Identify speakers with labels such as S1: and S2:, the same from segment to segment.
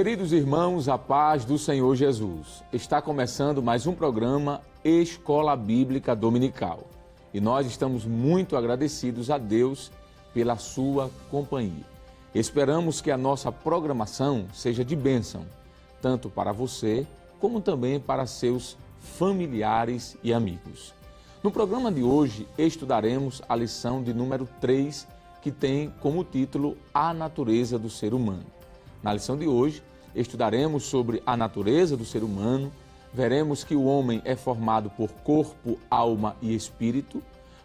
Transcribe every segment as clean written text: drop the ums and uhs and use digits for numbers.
S1: Queridos irmãos, a paz do Senhor Jesus. Está começando mais um programa Escola Bíblica Dominical. E nós estamos muito agradecidos a Deus pela sua companhia. Esperamos que a nossa programação seja de bênção, tanto para você, como também para seus familiares e amigos. No programa de hoje, estudaremos a lição de número 3, que tem como título A Natureza do Ser Humano. Na lição de hoje, estudaremos sobre a natureza do ser humano, veremos que o homem é formado por corpo, alma e espírito,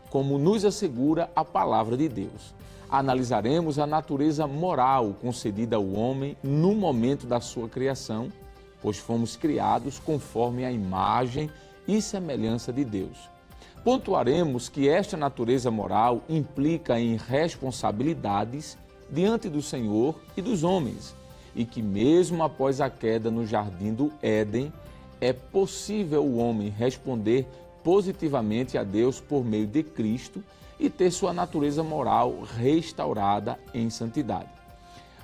S1: como nos assegura a palavra de Deus. Analisaremos a natureza moral concedida ao homem no momento da sua criação, pois fomos criados conforme a imagem e semelhança de Deus. Pontuaremos que esta natureza moral implica em responsabilidades diante do Senhor e dos homens, e que mesmo após a queda no jardim do Éden, é possível o homem responder positivamente a Deus por meio de Cristo e ter sua natureza moral restaurada em santidade.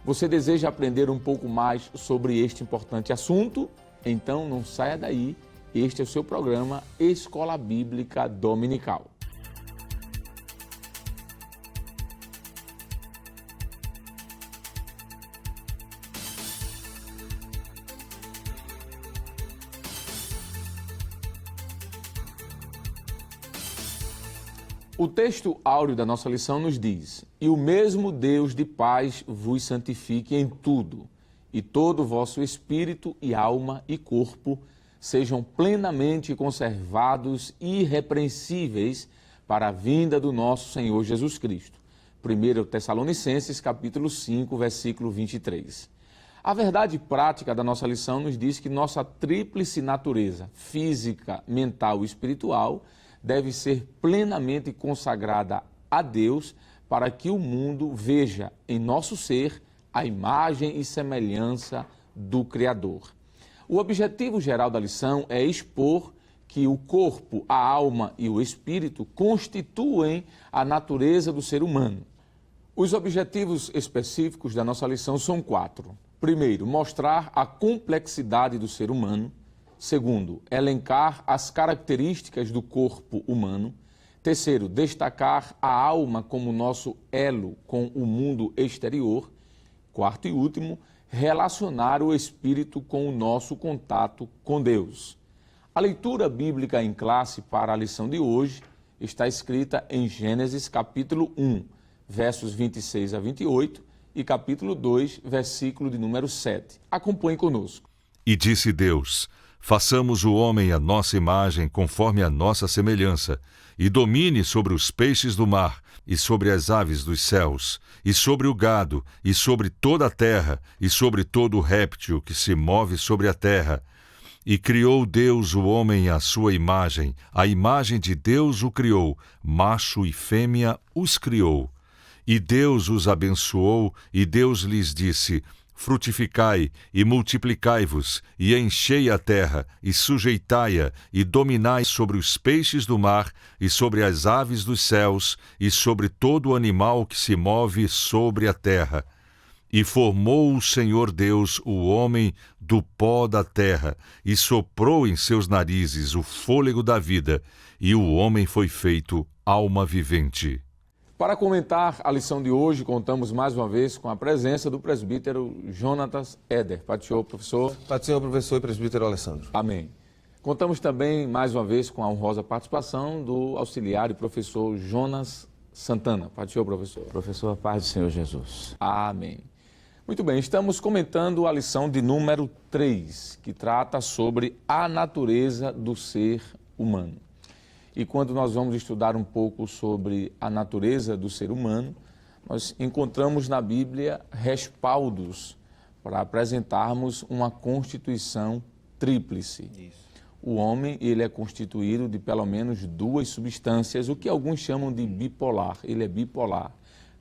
S1: Você deseja aprender um pouco mais sobre este importante assunto? Então não saia daí, este é o seu programa Escola Bíblica Dominical. O texto áureo da nossa lição nos diz: "E o mesmo Deus de paz vos santifique em tudo, e todo o vosso espírito e alma e corpo sejam plenamente conservados e irrepreensíveis para a vinda do nosso Senhor Jesus Cristo." 1 Tessalonicenses, capítulo 5, versículo 23. A verdade prática da nossa lição nos diz que nossa tríplice natureza, física, mental e espiritual, deve ser plenamente consagrada a Deus para que o mundo veja em nosso ser a imagem e semelhança do Criador. O objetivo geral da lição é expor que o corpo, a alma e o espírito constituem a natureza do ser humano. Os objetivos específicos da nossa lição são 4. Primeiro, mostrar a complexidade do ser humano. Segundo, elencar as características do corpo humano. Terceiro, destacar a alma como nosso elo com o mundo exterior. Quarto e último, relacionar o espírito com o nosso contato com Deus. A leitura bíblica em classe para a lição de hoje está escrita em Gênesis capítulo 1, versos 26 a 28 e capítulo 2, versículo de número 7. Acompanhe conosco.
S2: E disse Deus: façamos o homem à nossa imagem, conforme a nossa semelhança, e domine sobre os peixes do mar, e sobre as aves dos céus, e sobre o gado, e sobre toda a terra, e sobre todo o réptil que se move sobre a terra. E criou Deus o homem à sua imagem, a imagem de Deus o criou, macho e fêmea os criou. E Deus os abençoou, e Deus lhes disse: frutificai e multiplicai-vos, e enchei a terra, e sujeitai-a, e dominai sobre os peixes do mar, e sobre as aves dos céus, e sobre todo o animal que se move sobre a terra. E formou o Senhor Deus o homem do pó da terra, e soprou em seus narizes o fôlego da vida, e o homem foi feito alma vivente.
S1: Para comentar a lição de hoje, contamos mais uma vez com a presença do presbítero Jonatas Éder. Pai do Senhor, professor.
S3: Pai do Senhor, professor e presbítero Alessandro.
S1: Amém. Contamos também mais uma vez com a honrosa participação do auxiliar e professor Jonas Santana. Pai do Senhor, professor.
S4: Professor, a paz do Senhor Jesus.
S1: Amém. Muito bem, estamos comentando a lição de número 3, que trata sobre a natureza do ser humano. E quando nós vamos estudar um pouco sobre a natureza do ser humano, nós encontramos na Bíblia respaldos para apresentarmos uma constituição tríplice. O homem, ele é constituído de pelo menos 2 substâncias, o que alguns chamam de bipolar. Ele é bipolar.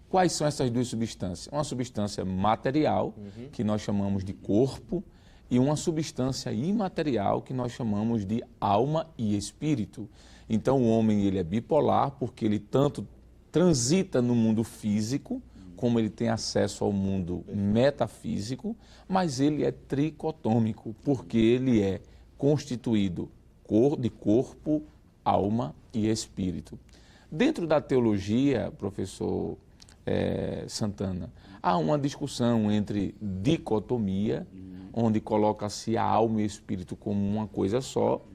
S1: Quais são essas 2 substâncias? Uma substância material, que nós chamamos de corpo, e uma substância imaterial, que nós chamamos de alma e espírito. Então, o homem, ele é bipolar porque ele tanto transita no mundo físico como ele tem acesso ao mundo metafísico, mas ele é tricotômico, porque ele é constituído de corpo, alma e espírito. Dentro da teologia, professor Santana, há uma discussão entre dicotomia, onde coloca-se a alma e o espírito como uma coisa só,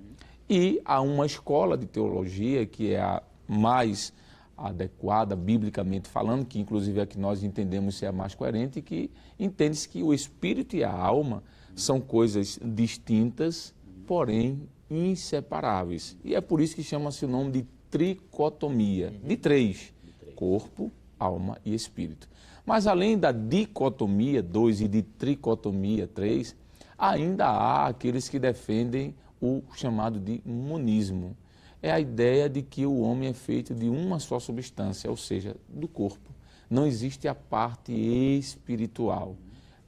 S1: e há uma escola de teologia que é a mais adequada, biblicamente falando, que inclusive é a que nós entendemos ser a mais coerente, que entende-se que o espírito e a alma são coisas distintas, porém inseparáveis. E é por isso que chama-se o nome de tricotomia, de três: corpo, alma e espírito. Mas além da dicotomia 2 e de tricotomia 3, ainda há aqueles que defendem o chamado de monismo. É a ideia de que o homem é feito de uma só substância, ou seja, do corpo. Não existe a parte espiritual.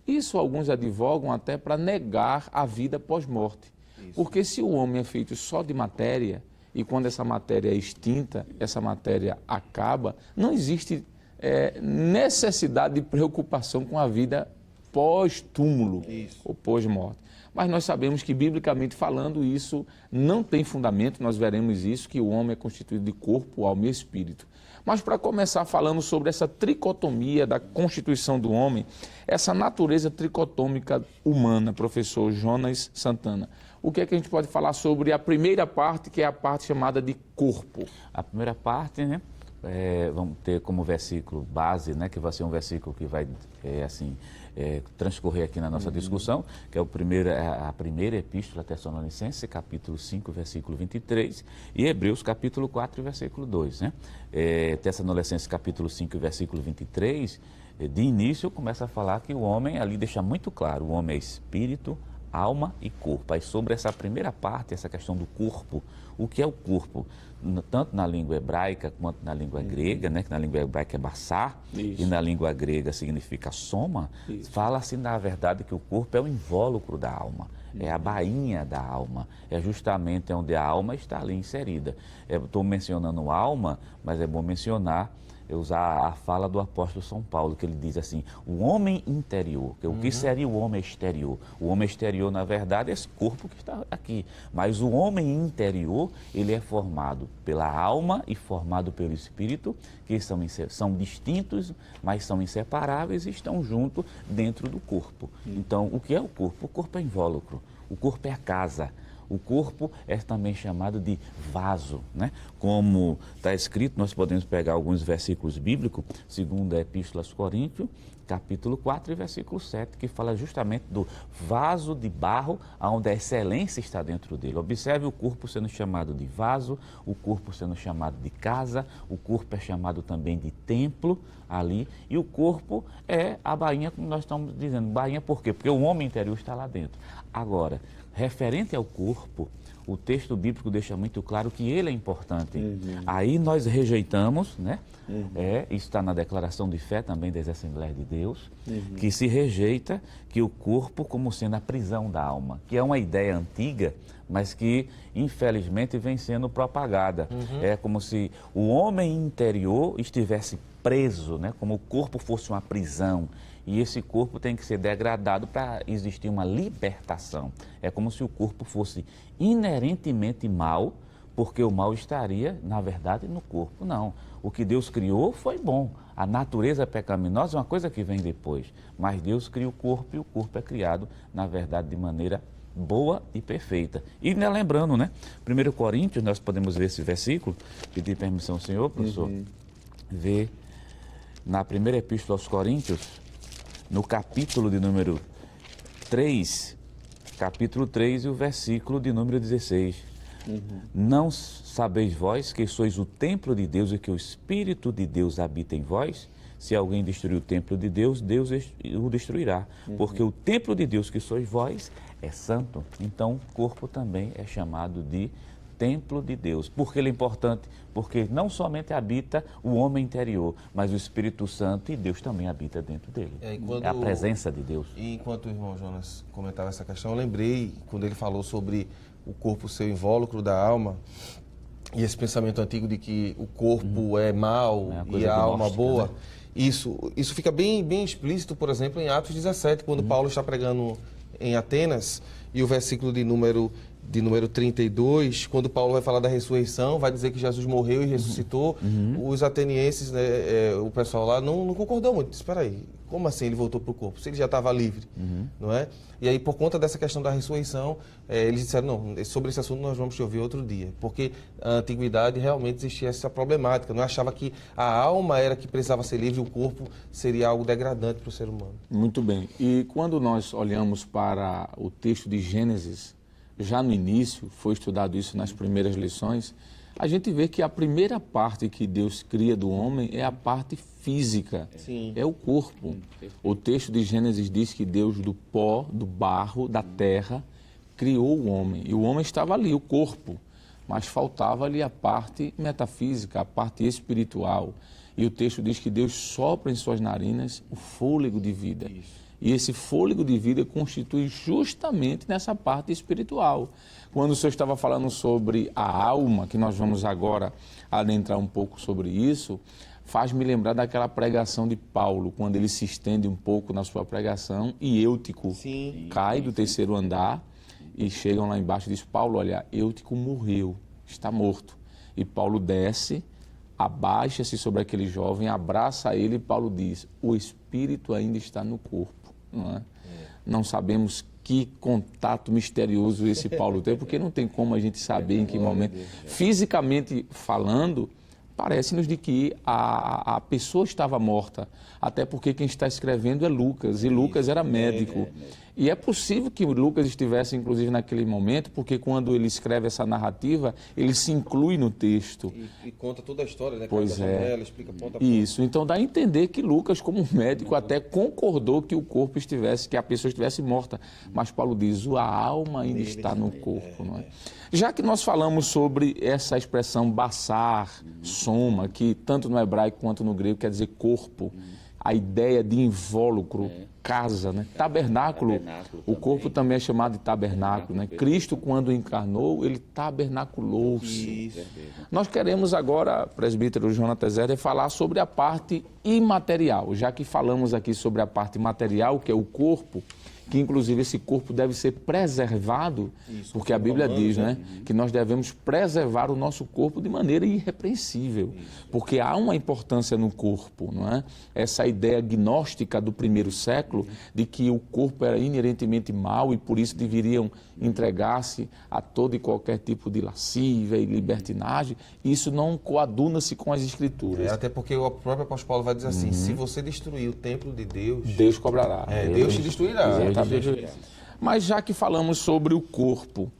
S1: Isso alguns advogam até para negar a vida pós-morte. Porque se o homem é feito só de matéria, e quando essa matéria é extinta, essa matéria acaba, não existe necessidade de preocupação com a vida pós-túmulo ou pós-morte. Mas nós sabemos que, biblicamente falando, isso não tem fundamento. Nós veremos isso, que o homem é constituído de corpo, alma e espírito. Mas para começar falando sobre essa tricotomia da constituição do homem, essa natureza tricotômica humana, professor Jonas Santana, o que é que a gente pode falar sobre a primeira parte, que é a parte chamada de corpo?
S4: A primeira parte, né? Vamos ter como versículo base, né, que vai ser um versículo que vai transcorrer aqui na nossa discussão, que é a primeira epístola Tessalonicenses, capítulo 5, versículo 23, e Hebreus, capítulo 4, versículo 2. Né? Tessalonicenses, capítulo 5, versículo 23, de início começa a falar que o homem, ali deixa muito claro, o homem é espírito, alma e corpo. Aí sobre essa primeira parte, essa questão do corpo, o que é o corpo? Tanto na língua hebraica quanto na língua grega, né, que na língua hebraica é bassar, e na língua grega significa soma, fala-se na verdade que o corpo é o invólucro da alma, é a bainha da alma, é justamente onde a alma está ali inserida. Estou mencionando alma, mas é bom mencionar, usar a fala do apóstolo São Paulo, que ele diz assim, o homem interior, o que seria o homem exterior? O homem exterior, na verdade, é esse corpo que está aqui, mas o homem interior, ele é formado pela alma e formado pelo espírito, que são distintos, mas são inseparáveis e estão juntos dentro do corpo. Então, o que é o corpo? O corpo é invólucro, o corpo é a casa. O corpo é também chamado de vaso, né? Como está escrito, nós podemos pegar alguns versículos bíblicos, segundo a Epístola aos Coríntios, capítulo 4 e versículo 7, que fala justamente do vaso de barro, onde a excelência está dentro dele. Observe o corpo sendo chamado de vaso, o corpo sendo chamado de casa, o corpo é chamado também de templo ali, e o corpo é a bainha, como nós estamos dizendo. Bainha por quê? Porque o homem interior está lá dentro. Agora, referente ao corpo, o texto bíblico deixa muito claro que ele é importante. Aí nós rejeitamos, né? Isso está na declaração de fé também das Assembleias de Deus, que se rejeita que o corpo como sendo a prisão da alma, que é uma ideia antiga, mas que infelizmente vem sendo propagada. É como se o homem interior estivesse preso, né? Como o corpo fosse uma prisão. E esse corpo tem que ser degradado para existir uma libertação. É como se o corpo fosse inerentemente mal, porque o mal estaria, na verdade, no corpo. Não. O que Deus criou foi bom. A natureza pecaminosa é uma coisa que vem depois. Mas Deus cria o corpo e o corpo é criado, na verdade, de maneira boa e perfeita. E lembrando, né? 1 Coríntios, nós podemos ver esse versículo, pedir permissão ao senhor, professor, ver na primeira epístola aos Coríntios, no capítulo de número 3, capítulo 3 e o versículo de número 16. Não sabeis vós que sois o templo de Deus e que o Espírito de Deus habita em vós? Se alguém destruir o templo de Deus, Deus o destruirá. Porque o templo de Deus que sois vós é santo. Então, o corpo também é chamado de templo de Deus. Por que ele é importante? Porque não somente habita o homem interior, mas o Espírito Santo e Deus também habita dentro dele. É a presença de Deus.
S3: E enquanto o irmão Jonas comentava essa questão, eu lembrei quando ele falou sobre o corpo ser o invólucro da alma e esse pensamento antigo de que o corpo é mau e a alma
S4: gnóstica,
S3: boa.
S4: né?
S3: Isso fica bem, bem explícito, por exemplo, em Atos 17, quando Paulo está pregando em Atenas, e o versículo de número 32, quando Paulo vai falar da ressurreição, vai dizer que Jesus morreu e ressuscitou. Os atenienses, né, o pessoal lá, não concordou muito. Espera aí, como assim ele voltou para o corpo? Se ele já estava livre, não é? E aí, por conta dessa questão da ressurreição, eles disseram, não, sobre esse assunto nós vamos te ouvir outro dia. Porque a antiguidade realmente existia essa problemática. Não achava que a alma era que precisava ser livre e o corpo seria algo degradante para o ser humano.
S1: Muito bem. E quando nós olhamos para o texto de Gênesis, já no início, foi estudado isso nas primeiras lições, a gente vê que a primeira parte que Deus cria do homem é a parte física,
S3: Sim.
S1: é o corpo. O texto de Gênesis diz que Deus do pó, do barro, da terra, criou o homem. E o homem estava ali, o corpo, mas faltava ali a parte metafísica, a parte espiritual. E o texto diz que Deus sopra em suas narinas o fôlego de vida. E esse fôlego de vida constitui justamente nessa parte espiritual. Quando o senhor estava falando sobre a alma, que nós vamos agora adentrar um pouco sobre isso, faz-me lembrar daquela pregação de Paulo, quando ele se estende um pouco na sua pregação e Eutico cai do terceiro andar e chegam lá embaixo e diz, Paulo, olha, Eutico morreu, está morto. E Paulo desce, abaixa-se sobre aquele jovem, abraça ele e Paulo diz, o espírito ainda está no corpo. Não é? Não sabemos que contato misterioso esse Paulo tem, porque não tem como a gente saber em que momento. Fisicamente falando, parece-nos de que a pessoa estava morta, até porque quem está escrevendo é Lucas, e Lucas era médico. E é possível que o Lucas estivesse, inclusive, naquele momento, porque quando ele escreve essa narrativa, ele se inclui no texto.
S3: E conta toda a história, né?
S1: Pois é.
S3: Janela, explica ponta a ponta.
S1: Isso, então dá a entender que Lucas, como médico, até concordou que o corpo estivesse, que a pessoa estivesse morta. Mas Paulo diz, a alma ainda está no corpo, não é? Já que nós falamos sobre essa expressão basar, soma, que tanto no hebraico quanto no grego quer dizer corpo, a ideia de invólucro, casa, né? Tabernáculo, o corpo também é chamado de tabernáculo, né? Cristo, quando encarnou, ele tabernaculou-se. Nós queremos agora, presbítero Jonatas Zéder, falar sobre a parte imaterial, já que falamos aqui sobre a parte material, que é o corpo, que inclusive esse corpo deve ser preservado, porque a Bíblia diz, né, que nós devemos preservar o nosso corpo de maneira irrepreensível, porque há uma importância no corpo, não é? Essa ideia gnóstica do primeiro século de que o corpo era inerentemente mau e por isso deveriam entregar-se a todo e qualquer tipo de lascívia e libertinagem, isso não coaduna-se com as Escrituras.
S3: Até porque o próprio apóstolo Paulo vai dizer assim, se você destruir o templo de Deus,
S1: Deus cobrará.
S3: Deus te destruirá.
S1: Mas já que falamos sobre o corpo,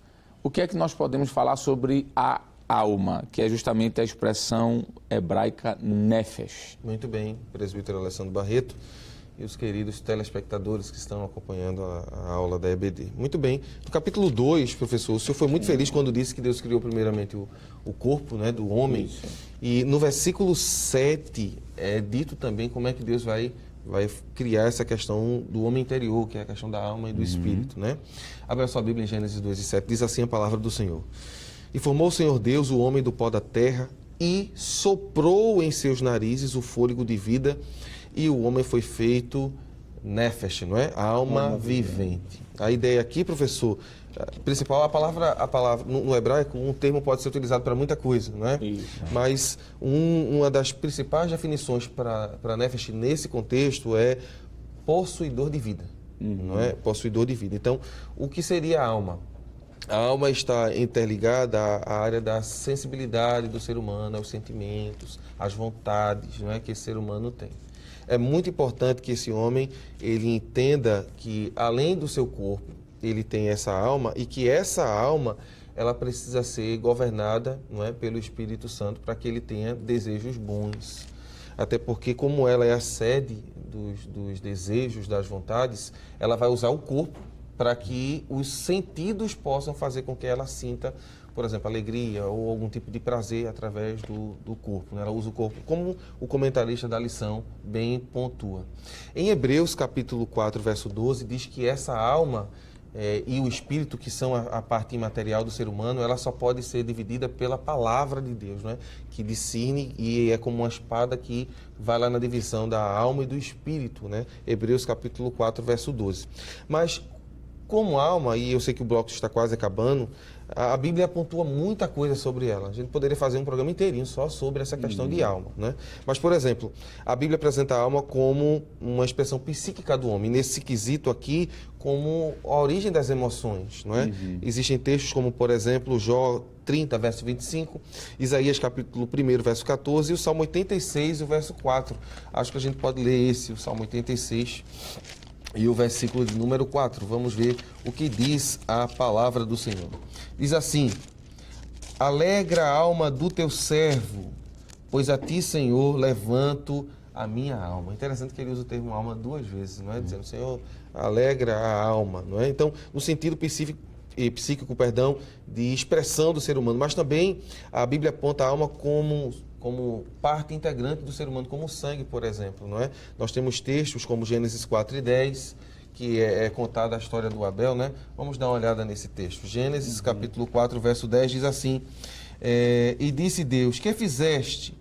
S1: o que é que nós podemos falar sobre a alma, que é justamente a expressão hebraica nefesh?
S3: Muito bem, presbítero Alessandro Barreto e os queridos telespectadores que estão acompanhando a aula da EBD. Muito bem, no capítulo 2, professor, o senhor foi muito feliz quando disse que Deus criou primeiramente o corpo, né, do homem. Isso. E no versículo 7 é dito também como é que Deus vai criar essa questão do homem interior, que é a questão da alma e do espírito, né? Abra sua Bíblia em Gênesis 2:7, diz assim a palavra do Senhor. E formou o Senhor Deus o homem do pó da terra e soprou em seus narizes o fôlego de vida e o homem foi feito nefesh, não é? Alma vivente. A ideia aqui, professor, principal, a palavra no hebraico, um termo pode ser utilizado para muita coisa, não é? Isso. Mas uma das principais definições para nefesh nesse contexto é possuidor de vida, não é? Possuidor de vida. Então, o que seria a alma? A alma está interligada à área da sensibilidade do ser humano, aos sentimentos, às vontades, não é, que esse ser humano tem. É muito importante que esse homem ele entenda que, além do seu corpo, ele tem essa alma e que essa alma ela precisa ser governada, não é, pelo Espírito Santo para que ele tenha desejos bons. Até porque, como ela é a sede dos desejos, das vontades, ela vai usar o corpo para que os sentidos possam fazer com que ela sinta, por exemplo, alegria ou algum tipo de prazer através do corpo, né? Ela usa o corpo, como o comentarista da lição bem pontua. Em Hebreus, capítulo 4, verso 12, diz que essa alma, e o espírito, que são a parte imaterial do ser humano, ela só pode ser dividida pela palavra de Deus, né? Que discerne e é como uma espada que vai lá na divisão da alma e do espírito, né? Hebreus capítulo 4, verso 12. Mas como alma, e eu sei que o bloco está quase acabando, a Bíblia pontua muita coisa sobre ela. A gente poderia fazer um programa inteirinho só sobre essa questão de alma, né? Mas, por exemplo, a Bíblia apresenta a alma como uma expressão psíquica do homem. Nesse quesito aqui, como a origem das emoções, não é? Existem textos como, por exemplo, Jó 30, verso 25, Isaías capítulo 1, verso 14 e o Salmo 86, o verso 4. Acho que a gente pode ler o Salmo 86 e o versículo de número 4. Vamos ver o que diz a palavra do Senhor. Diz assim: alegra a alma do teu servo, pois a ti, Senhor, levanto a minha alma. Interessante que ele usa o termo alma duas vezes, não é? Dizendo, Senhor, alegra a alma, não é? Então, no sentido psíquico, de expressão do ser humano, mas também a Bíblia aponta a alma como parte integrante do ser humano, como o sangue, por exemplo, não é? Nós temos textos como Gênesis 4 e 10, que é contada a história do Abel, né? Vamos dar uma olhada nesse texto. Gênesis capítulo 4, verso 10 diz assim: e disse Deus, que fizeste?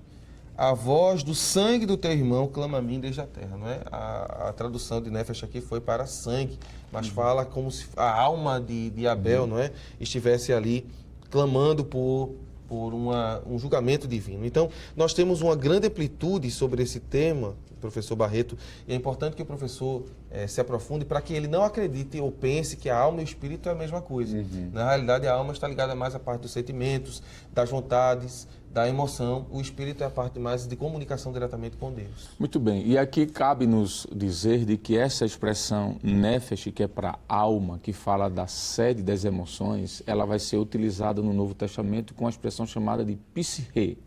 S3: A voz do sangue do teu irmão clama a mim desde a terra, não é? A tradução de Nefesh aqui foi para sangue, mas fala como se a alma de Abel, não é? Estivesse ali clamando por um julgamento divino. Então, nós temos uma grande amplitude sobre esse tema, professor Barreto, e é importante que o professor se aprofunde para que ele não acredite ou pense que a alma e o espírito é a mesma coisa. Na realidade, a alma está ligada mais à parte dos sentimentos, das vontades, da emoção. O espírito é a parte mais de comunicação diretamente com Deus.
S1: Muito bem. E aqui cabe-nos dizer de que essa expressão nefesh, que é para alma, que fala da sede das emoções, ela vai ser utilizada no Novo Testamento com a expressão chamada de psique.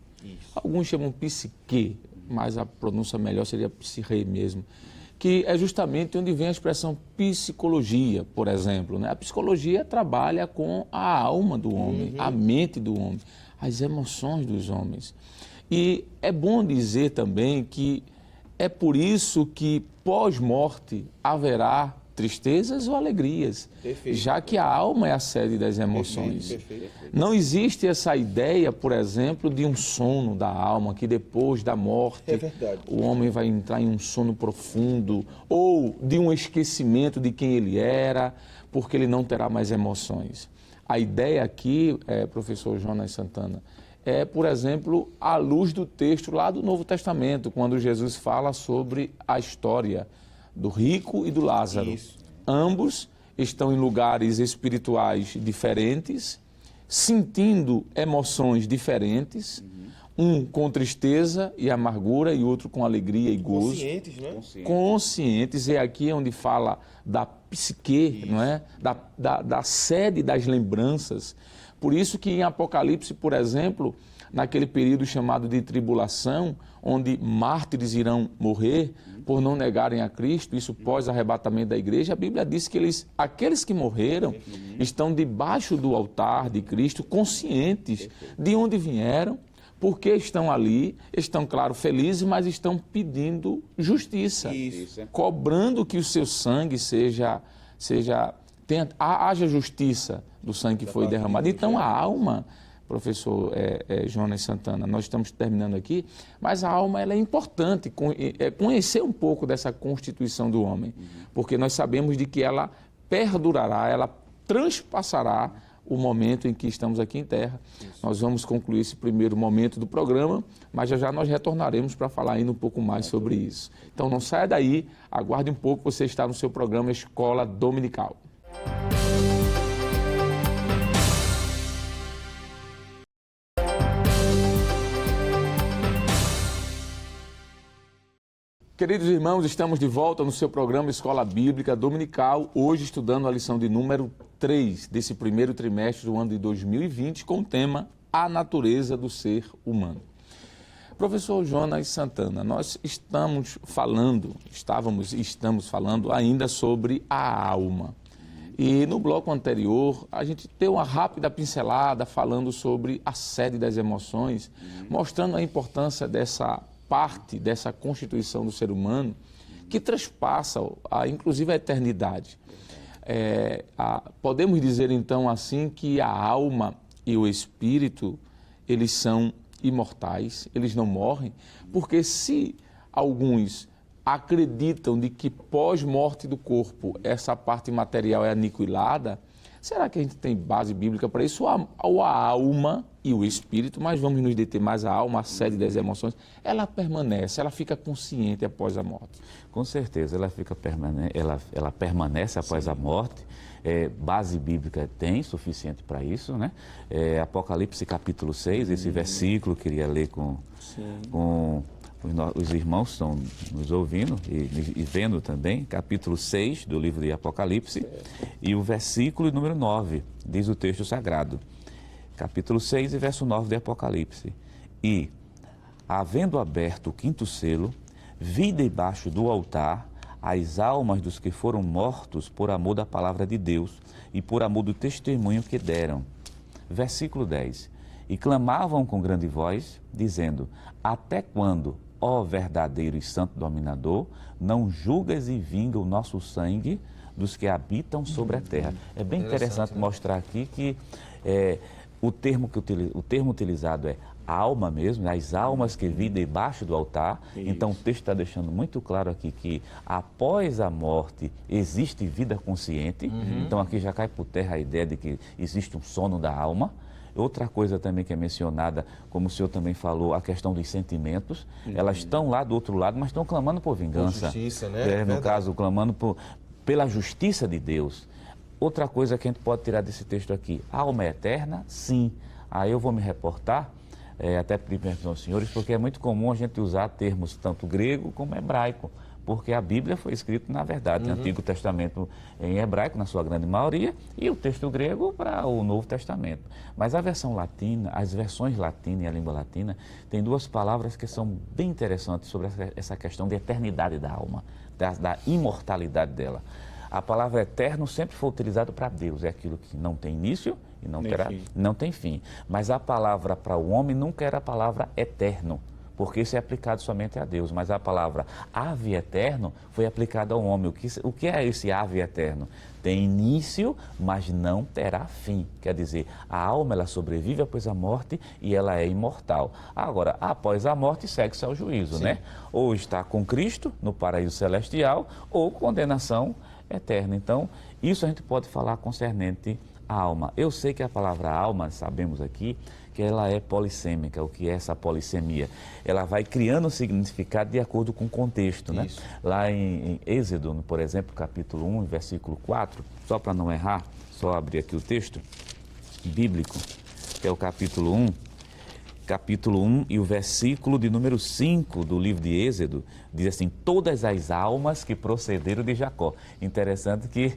S1: Alguns chamam psique, mas a pronúncia melhor seria psique mesmo, que é justamente onde vem a expressão psicologia, por exemplo, né? A psicologia trabalha com a alma do homem, a mente do homem, as emoções dos homens. E é bom dizer também que é por isso que pós-morte haverá tristezas ou alegrias, já que a alma é a sede das emoções. Não existe essa ideia, por exemplo, de um sono da alma, que depois da morte o homem vai entrar em um sono profundo, ou de um esquecimento de quem ele era, porque ele não terá mais emoções. A ideia aqui, professor Jonas Santana, é, por exemplo, à luz do texto lá do Novo Testamento, quando Jesus fala sobre a história do rico e do Lázaro. Isso. Ambos estão em lugares espirituais diferentes, sentindo emoções diferentes, um com tristeza e amargura e outro com alegria e gozo.
S3: Conscientes, né?
S1: Conscientes, é aqui onde fala da psique, não é? Da sede das lembranças. Por isso que em Apocalipse, por exemplo, naquele período chamado de tribulação, onde mártires irão morrer por não negarem a Cristo, isso pós-arrebatamento da igreja, a Bíblia diz que aqueles que morreram estão debaixo do altar de Cristo, conscientes de onde vieram, porque estão ali, estão, claro, felizes, mas estão pedindo justiça, cobrando que o seu sangue haja justiça do sangue que foi derramado. Então, a alma, professor Jonas Santana, nós estamos terminando aqui, mas a alma ela é importante, conhecer um pouco dessa constituição do homem, porque nós sabemos de que ela perdurará, ela transpassará o momento em que estamos aqui em terra. Nós vamos concluir esse primeiro momento do programa, mas já nós retornaremos para falar ainda um pouco mais sobre isso. Então não saia daí, aguarde um pouco, você está no seu programa Escola Dominical. Queridos irmãos, estamos de volta no seu programa Escola Bíblica Dominical, hoje estudando a lição de número 3 desse primeiro trimestre do ano de 2020, com o tema A Natureza do Ser Humano. Professor Jonas Santana, nós estamos falando ainda sobre a alma. E no bloco anterior, a gente deu uma rápida pincelada falando sobre a sede das emoções, mostrando a importância dessa parte dessa constituição do ser humano que transpassa, inclusive, a eternidade. podemos dizer então assim que a alma e o espírito, eles são imortais, eles não morrem, porque se alguns acreditam de que pós-morte do corpo essa parte material é aniquilada, será que a gente tem base bíblica para isso? Ou a alma e o espírito, mas vamos nos deter mais a alma, a sede das emoções, ela permanece, ela fica consciente após a morte?
S4: Com certeza, ela permanece após a morte. Base bíblica tem suficiente para isso, né? Apocalipse capítulo 6, esse versículo, queria ler com os irmãos que estão nos ouvindo e vendo também, capítulo 6 do livro de Apocalipse, e o versículo número 9, diz o texto sagrado. Capítulo 6 e verso 9 de Apocalipse. E, havendo aberto o quinto selo, vi debaixo do altar as almas dos que foram mortos por amor da palavra de Deus e por amor do testemunho que deram. Versículo 10. E clamavam com grande voz, dizendo: até quando, ó verdadeiro e santo dominador, não julgas e vinga o nosso sangue dos que habitam sobre a terra? É bem interessante mostrar aqui que o termo utilizado é alma mesmo, as almas que vi debaixo do altar. Isso. Então o texto está deixando muito claro aqui que após a morte existe vida consciente. Então aqui já cai por terra a ideia de que existe um sono da alma. Outra coisa também que é mencionada, como o senhor também falou, a questão dos sentimentos. Elas estão lá do outro lado, mas estão clamando por vingança. Por
S3: justiça, né?
S4: No caso, clamando pela justiça de Deus. Outra coisa que a gente pode tirar desse texto aqui: a alma é eterna? Sim. Aí eu vou me reportar, até pedir permissão aos senhores, porque é muito comum a gente usar termos tanto grego como hebraico, porque a Bíblia foi escrita, na verdade, no Antigo Testamento em hebraico, na sua grande maioria, e o texto grego para o Novo Testamento. Mas a versão latina, as versões latina e a língua latina, tem duas palavras que são bem interessantes sobre essa questão de eternidade da alma, da imortalidade dela. A palavra eterno sempre foi utilizada para Deus, é aquilo que não tem início e não tem fim. Mas a palavra para o homem nunca era a palavra eterno, porque isso é aplicado somente a Deus. Mas a palavra ave eterno foi aplicada ao homem. O que é esse ave eterno? Tem início, mas não terá fim. Quer dizer, a alma ela sobrevive após a morte e ela é imortal. Agora, após a morte segue-se ao juízo, né? Ou está com Cristo no paraíso celestial, ou condenação eterna. Então, isso a gente pode falar concernente à alma. Eu sei que a palavra alma, sabemos aqui, que ela é polissêmica. O que é essa polissemia? Ela vai criando significado de acordo com o contexto, né? Lá em Êxodo, por exemplo, capítulo 1, versículo 4, só para não errar, só abrir aqui o texto bíblico, que é o capítulo 1 e o versículo de número 5 do livro de Êxodo, diz assim: todas as almas que procederam de Jacó. Interessante que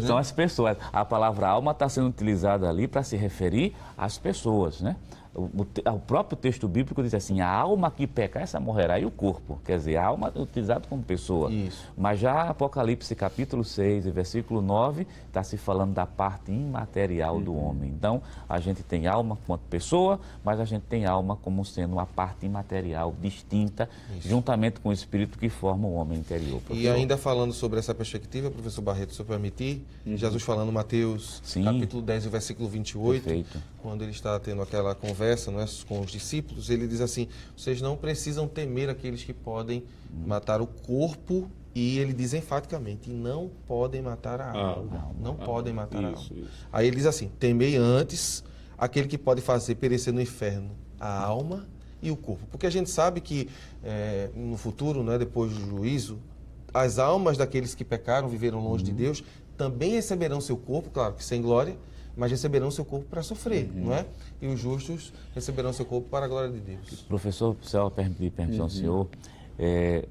S4: são as pessoas. A palavra alma está sendo utilizada ali para se referir às pessoas, né? O próprio texto bíblico diz assim: a alma que pecar, essa morrerá, e o corpo. Quer dizer, a alma é utilizada como pessoa. Isso. Mas já Apocalipse capítulo 6 e versículo 9 está se falando da parte imaterial do homem. Então, a gente tem alma quanto pessoa, mas a gente tem alma como sendo uma parte imaterial distinta, juntamente com o espírito que forma o homem interior.
S3: E ainda falando sobre essa perspectiva, professor Barreto, se eu permitir, Jesus falando em Mateus capítulo 10 e versículo 28, perfeito, quando ele está tendo aquela conversa, não é, com os discípulos, ele diz assim: vocês não precisam temer aqueles que podem matar o corpo, e ele diz enfaticamente: não podem matar a alma. Não podem matar a alma. Aí ele diz assim: temei antes aquele que pode fazer perecer no inferno a alma e o corpo. Porque a gente sabe que no futuro, né, depois do juízo, as almas daqueles que pecaram, viveram longe de Deus, também receberão seu corpo, claro que sem glória, mas receberão seu corpo para sofrer, não é? E os justos receberão seu corpo para a glória de Deus.
S4: Professor, se eu permitir permissão ao senhor,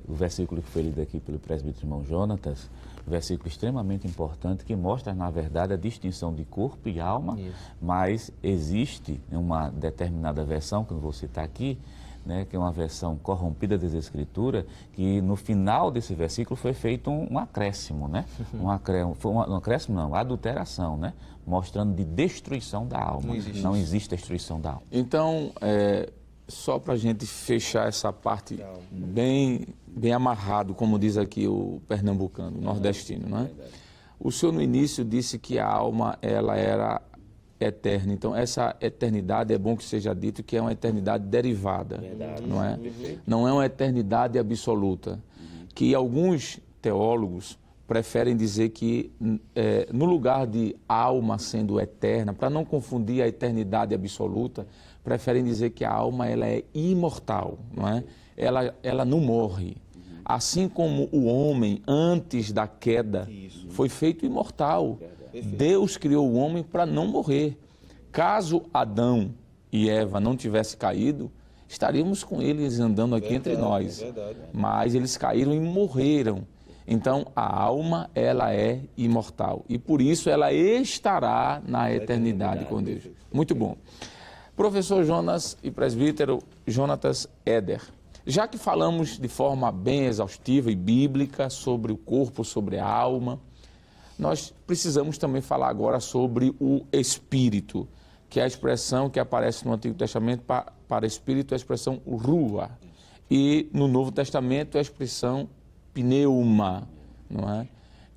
S4: o versículo que foi lido aqui pelo presbítero irmão Jonatas, versículo extremamente importante que mostra, na verdade, a distinção de corpo e alma, mas existe uma determinada versão, que eu não vou citar aqui, né, que é uma versão corrompida das Escrituras, que no final desse versículo foi feito um acréscimo, né? Um acréscimo não, adulteração, né? Mostrando de destruição da alma. Não existe destruição da alma.
S1: Então, só para a gente fechar essa parte bem amarrado, como diz aqui o pernambucano, o nordestino, não é? O senhor no início disse que a alma ela era eterna. Então, essa eternidade, é bom que seja dito que é uma eternidade derivada, não é? Não é uma eternidade absoluta. Que alguns teólogos preferem dizer que, no lugar de alma sendo eterna, para não confundir a eternidade absoluta, preferem dizer que a alma ela é imortal, não é? Ela não morre. Assim como o homem, antes da queda, foi feito imortal. Deus criou o homem para não morrer. Caso Adão e Eva não tivessem caído, estaríamos com eles andando aqui entre nós. Mas eles caíram e morreram. Então, a alma, ela é imortal. E por isso ela estará na eternidade com Deus. Muito bom. Professor Jonas e presbítero Jonatas Éder, já que falamos de forma bem exaustiva e bíblica sobre o corpo, sobre a alma, nós precisamos também falar agora sobre o espírito, que é a expressão que aparece no Antigo Testamento para espírito, é a expressão rua. E no Novo Testamento é a expressão pneuma, não é?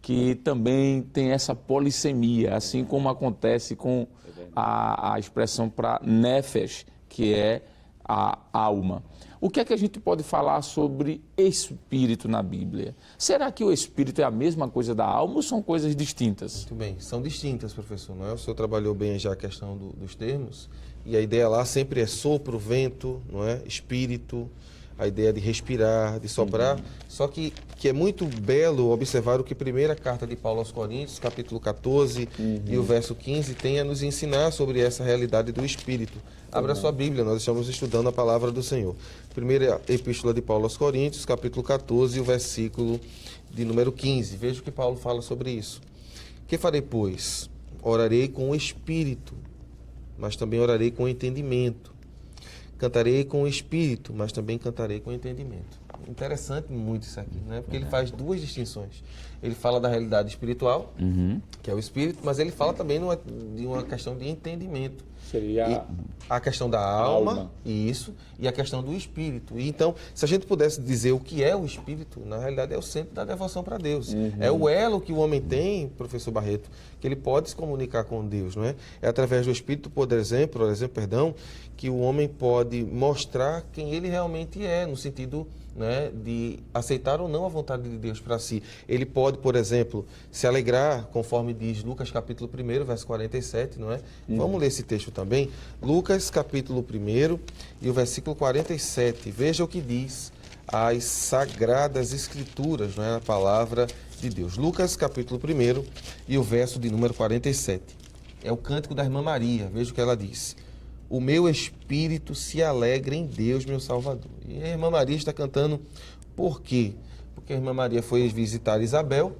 S1: Que também tem essa polissemia, assim como acontece com a expressão para nefesh, que é a alma. O que é que a gente pode falar sobre espírito na Bíblia? Será que o espírito é a mesma coisa da alma ou são coisas distintas?
S3: Muito bem, são distintas, professor. Não é? O senhor trabalhou bem já a questão dos termos, e a ideia lá sempre é sopro, vento, não é? Espírito, a ideia de respirar, de soprar. Só que é muito belo observar o que a primeira carta de Paulo aos Coríntios, capítulo 14 e o verso 15, tem a nos ensinar sobre essa realidade do Espírito. Abra sua Bíblia, nós estamos estudando a palavra do Senhor. Primeira epístola de Paulo aos Coríntios, capítulo 14 e o versículo de número 15. Veja o que Paulo fala sobre isso. Que farei, pois? Orarei com o Espírito, mas também orarei com o entendimento. Cantarei com o espírito, mas também cantarei com o entendimento. Interessante muito isso aqui, né? Porque ele faz duas distinções. Ele fala da realidade espiritual, que é o espírito, mas ele fala também de uma questão de entendimento.
S1: Seria
S3: a questão da alma, isso, e a questão do espírito. E então, se a gente pudesse dizer o que é o espírito, na realidade é o centro da devoção para Deus. É o elo que o homem tem, professor Barreto, que ele pode se comunicar com Deus, não é? É através do espírito, por exemplo, que o homem pode mostrar quem ele realmente é, no sentido, né, de aceitar ou não a vontade de Deus para si. Ele pode, por exemplo, se alegrar, conforme diz Lucas capítulo 1, verso 47, não é? Vamos ler esse texto também. Lucas capítulo 1 e o versículo 47. Veja o que diz as Sagradas Escrituras, não é? A palavra de Deus. Lucas capítulo 1 e o verso de número 47. É o cântico da irmã Maria. Veja o que ela diz. O meu espírito se alegra em Deus, meu Salvador. E a irmã Maria está cantando por quê? Porque a irmã Maria foi visitar Isabel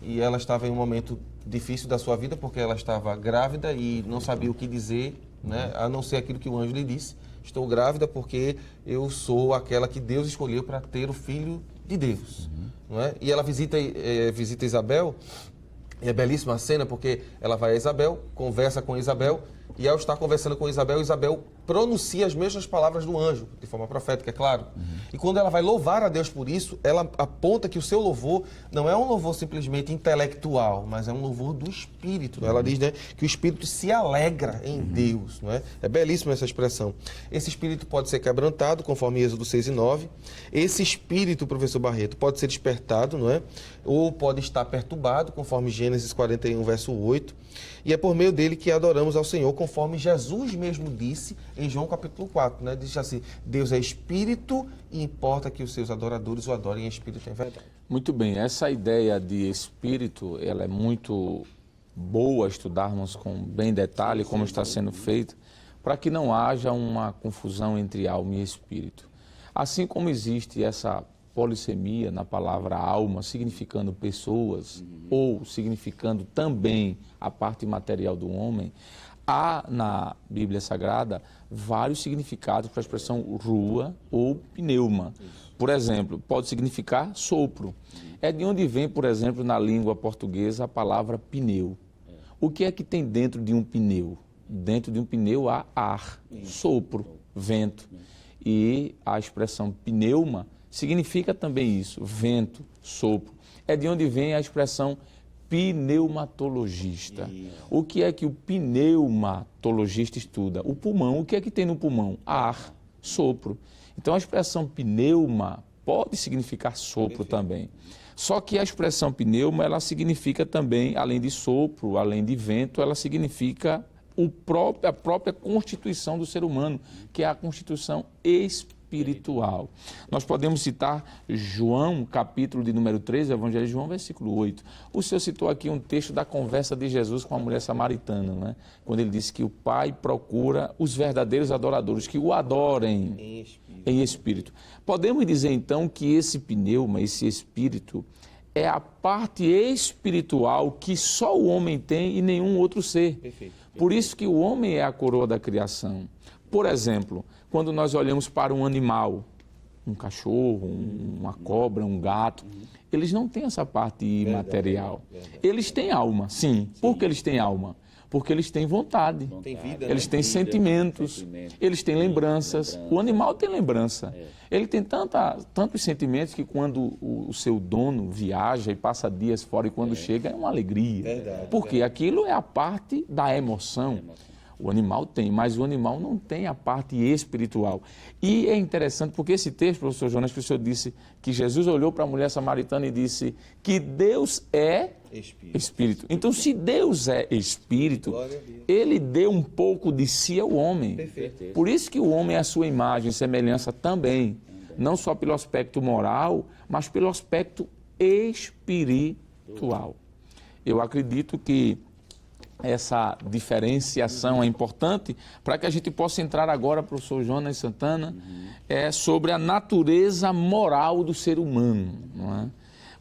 S3: e ela estava em um momento difícil da sua vida, porque ela estava grávida e não sabia o que dizer, né? A não ser aquilo que o anjo lhe disse. Estou grávida porque eu sou aquela que Deus escolheu para ter o filho de Deus. Não é? E ela visita Isabel. É belíssima a cena porque ela vai a Isabel, conversa com Isabel, e ao estar conversando com Isabel, Isabel pronuncia as mesmas palavras do anjo, de forma profética, é claro. E quando ela vai louvar a Deus por isso, ela aponta que o seu louvor não é um louvor simplesmente intelectual, mas é um louvor do Espírito. Ela diz, né, que o Espírito se alegra em Deus. Não é? É belíssima essa expressão. Esse Espírito pode ser quebrantado, conforme Êxodo 6 e 9. Esse Espírito, professor Barreto, pode ser despertado, não é? Ou pode estar perturbado, conforme Gênesis 41, verso 8. E é por meio dele que adoramos ao Senhor, conforme Jesus mesmo disse em João capítulo 4, né? Diz assim, Deus é espírito e importa que os seus adoradores o adorem em espírito e em verdade.
S1: Muito bem, essa ideia de espírito, ela é muito boa estudarmos com bem detalhe como está sendo feito, para que não haja uma confusão entre alma e espírito. Assim como existe essa polissemia na palavra alma, significando pessoas, ou significando também a parte material do homem, há na Bíblia Sagrada vários significados para a expressão rua ou pneuma. Por exemplo, pode significar sopro. É de onde vem, por exemplo, na língua portuguesa a palavra pneu. O que é que tem dentro de um pneu? Dentro de um pneu há ar, sopro, vento. E a expressão pneuma significa também isso, vento, sopro. É de onde vem a expressão pneumatologista. O que é que o pneumatologista estuda? O pulmão. O que é que tem no pulmão? Ar, sopro. Então a expressão pneuma pode significar sopro também. Só que a expressão pneuma, ela significa também, além de sopro, além de vento, ela significa a própria constituição do ser humano, que é a constituição espiritual. Nós podemos citar João, capítulo de número 13, Evangelho de João, versículo 8. O senhor citou aqui um texto da conversa de Jesus com a mulher samaritana, né? Quando ele disse que o Pai procura os verdadeiros adoradores, que o adorem em espírito. Podemos dizer então que esse pneuma, esse espírito, é a parte espiritual que só o homem tem e nenhum outro ser.
S3: Perfeito.
S1: Por isso que o homem é a coroa da criação. Por exemplo, quando nós olhamos para um animal, um cachorro, uma cobra, um gato, eles não têm essa parte imaterial. Eles têm alma, sim. Por que eles têm alma? Porque eles têm vontade,
S3: Tem vida,
S1: eles têm sentimentos, eles têm lembranças. O animal tem lembrança. Ele tem tantos sentimentos que quando o seu dono viaja e passa dias fora e quando chega é uma alegria. Porque aquilo é a parte da emoção. O animal tem, mas o animal não tem a parte espiritual. E é interessante porque esse texto, professor Jonas, que o senhor disse que Jesus olhou para a mulher samaritana e disse que Deus é Espírito. Então, se Deus é Espírito, Ele deu um pouco de si ao homem.
S3: Perfeito.
S1: Por isso que o homem é a sua imagem e semelhança também. Não só pelo aspecto moral, mas pelo aspecto espiritual. Eu acredito que essa diferenciação é importante para que a gente possa entrar agora, professor Jonas Santana, sobre a natureza moral do ser humano, não é?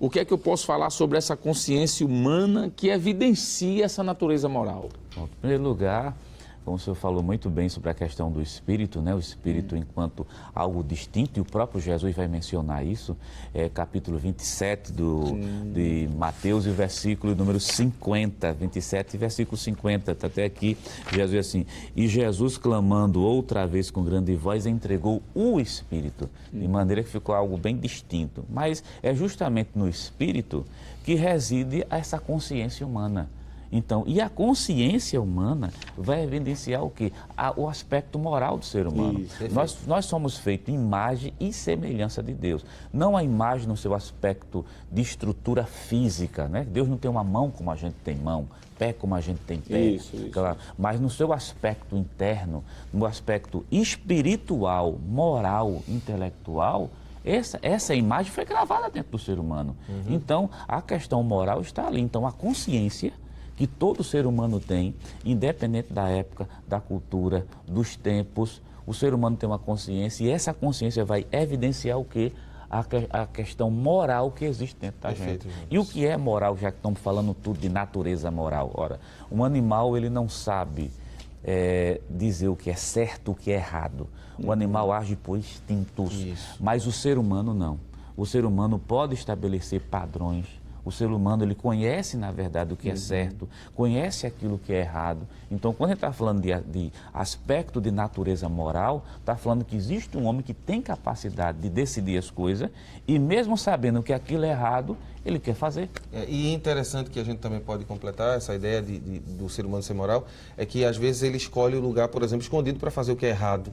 S1: O que é que eu posso falar sobre essa consciência humana que evidencia essa natureza moral?
S4: Bom, em primeiro lugar, como o senhor falou muito bem sobre a questão do espírito, né? O espírito enquanto algo distinto, e o próprio Jesus vai mencionar isso, capítulo 27 de Mateus, e o versículo número 50, 27 e versículo 50, está até aqui, Jesus assim, e Jesus clamando outra vez com grande voz, entregou o espírito, de maneira que ficou algo bem distinto, mas é justamente no espírito que reside essa consciência humana. Então, e a consciência humana vai evidenciar o quê? O aspecto moral do ser humano. Nós somos feitos imagem e semelhança de Deus. Não a imagem no seu aspecto de estrutura física, né? Deus não tem uma mão como a gente tem mão, pé como a gente tem pé.
S1: Isso.
S4: Claro, mas no seu aspecto interno, no aspecto espiritual, moral, intelectual, essa imagem foi gravada dentro do ser humano. Então, a questão moral está ali. Então, a consciência que todo ser humano tem, independente da época, da cultura, dos tempos, o ser humano tem uma consciência e essa consciência vai evidenciar o quê? A questão moral que existe dentro da gente. E o que é moral, já que estamos falando tudo de natureza moral? Ora, um animal, ele não sabe dizer o que é certo, o que é errado. O animal age por instintos, mas o ser humano não. O ser humano pode estabelecer padrões. O ser humano, ele conhece, na verdade, o que é certo, conhece aquilo que é errado. Então, quando a gente está falando de aspecto de natureza moral, está falando que existe um homem que tem capacidade de decidir as coisas e mesmo sabendo que aquilo é errado, ele quer fazer.
S3: E é interessante que a gente também pode completar essa ideia do ser humano ser moral, é que às vezes ele escolhe o lugar, por exemplo, escondido para fazer o que é errado.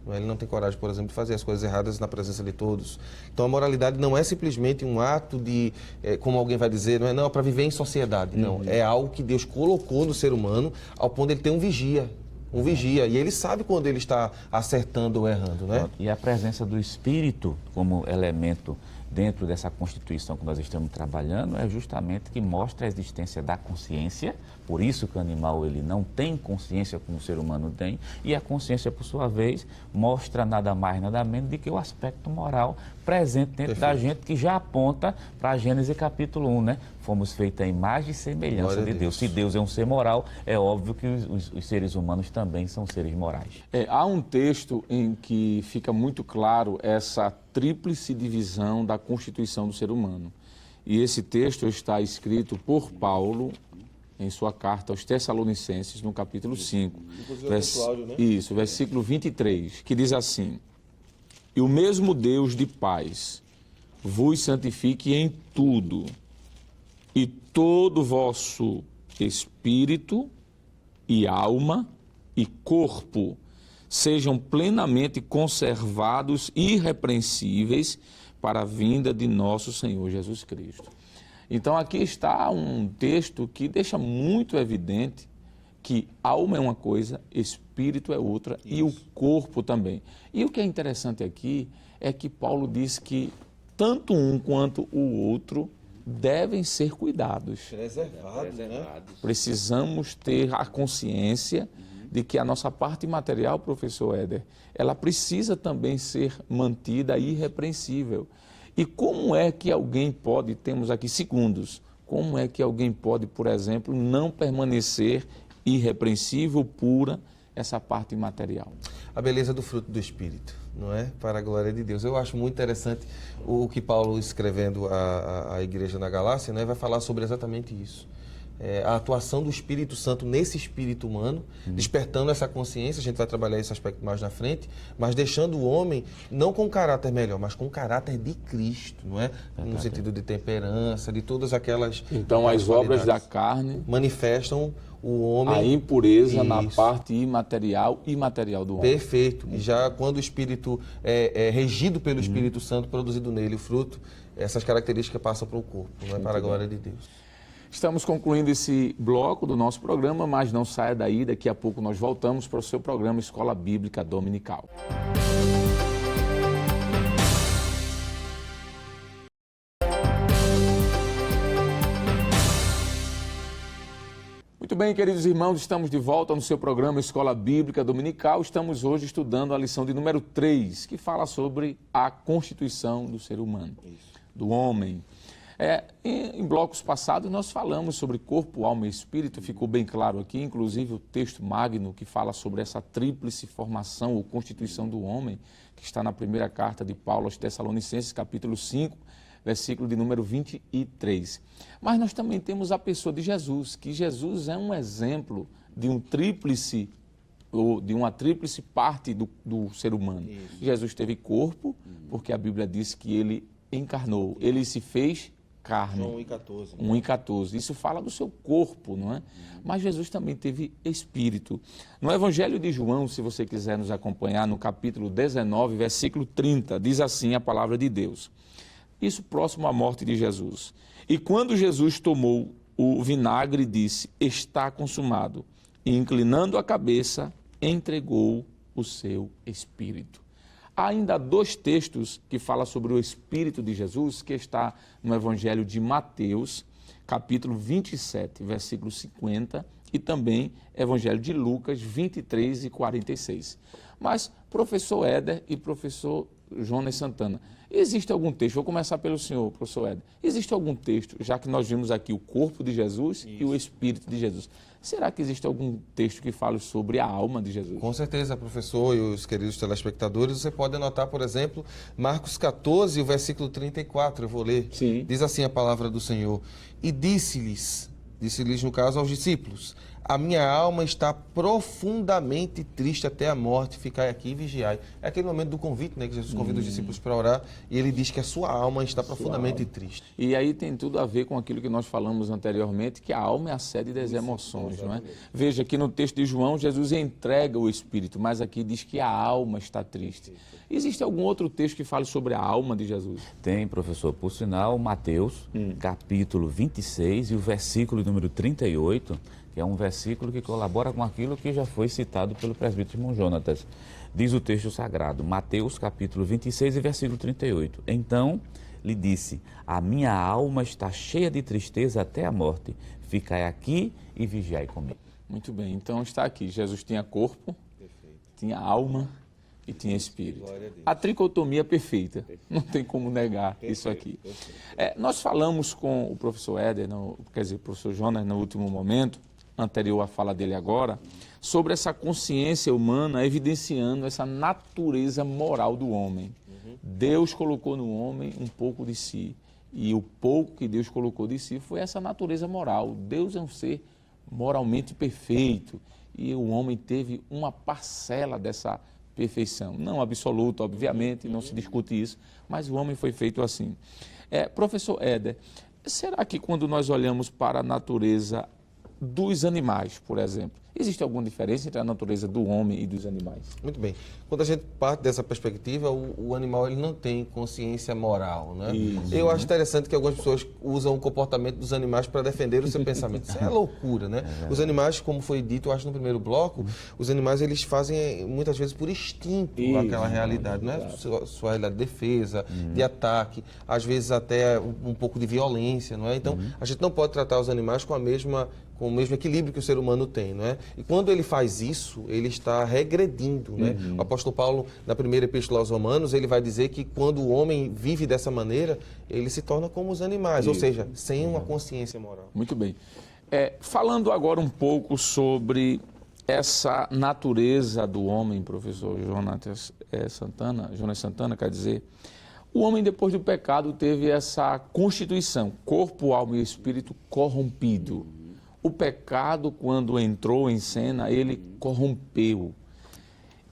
S3: Ele não tem coragem, por exemplo, de fazer as coisas erradas na presença de todos. Então, a moralidade não é simplesmente um ato de, como alguém vai dizer, não é para viver em sociedade. Não, é algo que Deus colocou no ser humano ao ponto de ele ter um vigia. E ele sabe quando ele está acertando ou errando, né?
S4: E a presença do Espírito como elemento dentro dessa constituição que nós estamos trabalhando é justamente que mostra a existência da consciência, por isso que o animal ele não tem consciência como o ser humano tem, e a consciência, por sua vez, mostra nada mais, nada menos do que o aspecto moral presente dentro da gente, que já aponta para Gênesis capítulo 1, né? Fomos feitos à imagem e semelhança de Deus. Se Deus é um ser moral, é óbvio que os seres humanos também são seres morais.
S1: Há um texto em que fica muito claro essa tríplice divisão da constituição do ser humano. E esse texto está escrito por Paulo em sua carta aos Tessalonicenses, no capítulo 5. Isso, versículo 23, que diz assim: E o mesmo Deus de paz vos santifique em tudo, e todo o vosso espírito e alma e corpo sejam plenamente conservados irrepreensíveis para a vinda de nosso Senhor Jesus Cristo. Então aqui está um texto que deixa muito evidente que alma é uma coisa, espírito é outra e o corpo também. E o que é interessante aqui é que Paulo diz que tanto um quanto o outro devem ser cuidados.
S3: Preservados, né?
S1: Precisamos ter a consciência de que a nossa parte material, professor Éder, ela precisa também ser mantida irrepreensível. E como é que alguém pode, temos aqui segundos, como é que alguém pode, por exemplo, não permanecer irrepreensível, pura, essa parte material?
S3: A beleza do fruto do Espírito, não é? Para a glória de Deus. Eu acho muito interessante o que Paulo, escrevendo à igreja na Galácia, né, vai falar sobre exatamente isso. A atuação do Espírito Santo nesse espírito humano, despertando essa consciência, a gente vai trabalhar esse aspecto mais na frente, mas deixando o homem não com caráter melhor, mas com caráter de Cristo, não é? No sentido de temperança, de todas aquelas...
S1: Então, as obras da carne
S3: manifestam o homem...
S1: a impureza
S3: Isso.
S1: na parte imaterial e material do homem.
S3: Perfeito. E já quando o Espírito é regido pelo Espírito Santo, produzido nele o fruto, essas características passam para o corpo, não é? Para a glória de Deus.
S1: Estamos concluindo esse bloco do nosso programa, mas não saia daí, daqui a pouco nós voltamos para o seu programa Escola Bíblica Dominical. Muito bem, queridos irmãos, estamos de volta no seu programa Escola Bíblica Dominical. Estamos hoje estudando a lição de número 3, que fala sobre a constituição do ser humano, do homem. Em blocos passados nós falamos sobre corpo, alma e espírito, ficou bem claro aqui, inclusive o texto magno que fala sobre essa tríplice formação ou constituição do homem, que está na primeira carta de Paulo aos Tessalonicenses, capítulo 5, versículo de número 23. Mas nós também temos a pessoa de Jesus, que Jesus é um exemplo de um tríplice, ou de uma tríplice parte do ser humano. Isso. Jesus teve corpo, porque a Bíblia diz que ele encarnou, ele se fez carne.
S3: João 1,14.
S1: 1,14. Isso fala do seu corpo, não é? Mas Jesus também teve espírito. No Evangelho de João, se você quiser nos acompanhar, no capítulo 19, versículo 30, diz assim a palavra de Deus. Isso próximo à morte de Jesus. E quando Jesus tomou o vinagre, disse, está consumado. E inclinando a cabeça, entregou o seu espírito. Há ainda 2 textos que falam sobre o Espírito de Jesus, que está no Evangelho de Mateus, capítulo 27, versículo 50, e também Evangelho de Lucas, 23 e 46. Mas, professor Éder e professor Jonas Santana, existe algum texto, vou começar pelo senhor, professor Éder, existe algum texto, já que nós vimos aqui o corpo de Jesus e o Espírito de Jesus, será que existe algum texto que fale sobre a alma de Jesus?
S3: Com certeza, professor e os queridos telespectadores, você pode anotar, por exemplo, Marcos 14, o versículo 34, eu vou ler.
S1: Sim.
S3: Diz assim a palavra do Senhor, e disse-lhes no caso aos discípulos, a minha alma está profundamente triste até a morte, ficai aqui e vigiai. É aquele momento do convite, né, que Jesus convida os discípulos para orar, e ele diz que a sua alma está profundamente triste.
S1: E aí tem tudo a ver com aquilo que nós falamos anteriormente, que a alma é a sede das emoções, não é? Veja que no texto de João, Jesus entrega o Espírito, mas aqui diz que a alma está triste. Existe algum outro texto que fale sobre a alma de Jesus?
S4: Tem, professor. Por sinal, Mateus, capítulo 26 e o versículo número 38, que é um versículo que colabora com aquilo que já foi citado pelo presbítero irmão Jonatas. Diz o texto sagrado, Mateus capítulo 26 e versículo 38. Então lhe disse, a minha alma está cheia de tristeza até a morte, ficai aqui e vigiai comigo.
S1: Muito bem, então está aqui, Jesus tinha corpo, tinha alma e tinha espírito. A tricotomia perfeita, não tem como negar isso aqui. Nós falamos com o professor Éder, quer dizer, o professor Jonas no último momento, anterior à fala dele agora, sobre essa consciência humana evidenciando essa natureza moral do homem. Deus colocou no homem um pouco de si, e o pouco que Deus colocou de si foi essa natureza moral. Deus é um ser moralmente perfeito, e o homem teve uma parcela dessa perfeição. Não absoluta, obviamente, não se discute isso, mas o homem foi feito assim. Professor Éder, será que quando nós olhamos para a natureza dos animais, por exemplo, existe alguma diferença entre a natureza do homem e dos animais?
S3: Muito bem. Quando a gente parte dessa perspectiva, o animal ele não tem consciência moral, né?
S1: Isso.
S3: Eu acho interessante que algumas pessoas usam o comportamento dos animais para defender o seu pensamento. Isso é loucura, né? Os animais, como foi dito, eu acho no primeiro bloco, os animais eles fazem muitas vezes por instinto aquela realidade, né? Sua realidade de defesa, de ataque, às vezes até um pouco de violência, não é? Então, a gente não pode tratar os animais com o mesmo equilíbrio que o ser humano tem, não é? E quando ele faz isso, ele está regredindo, né? O apóstolo Paulo, na primeira epístola aos Romanos, ele vai dizer que quando o homem vive dessa maneira, ele se torna como os animais, ou seja, sem uma consciência moral.
S1: Muito bem. Falando agora um pouco sobre essa natureza do homem, professor Jonas Santana, quer dizer, o homem depois do pecado teve essa constituição, corpo, alma e espírito corrompido. O pecado, quando entrou em cena, ele corrompeu.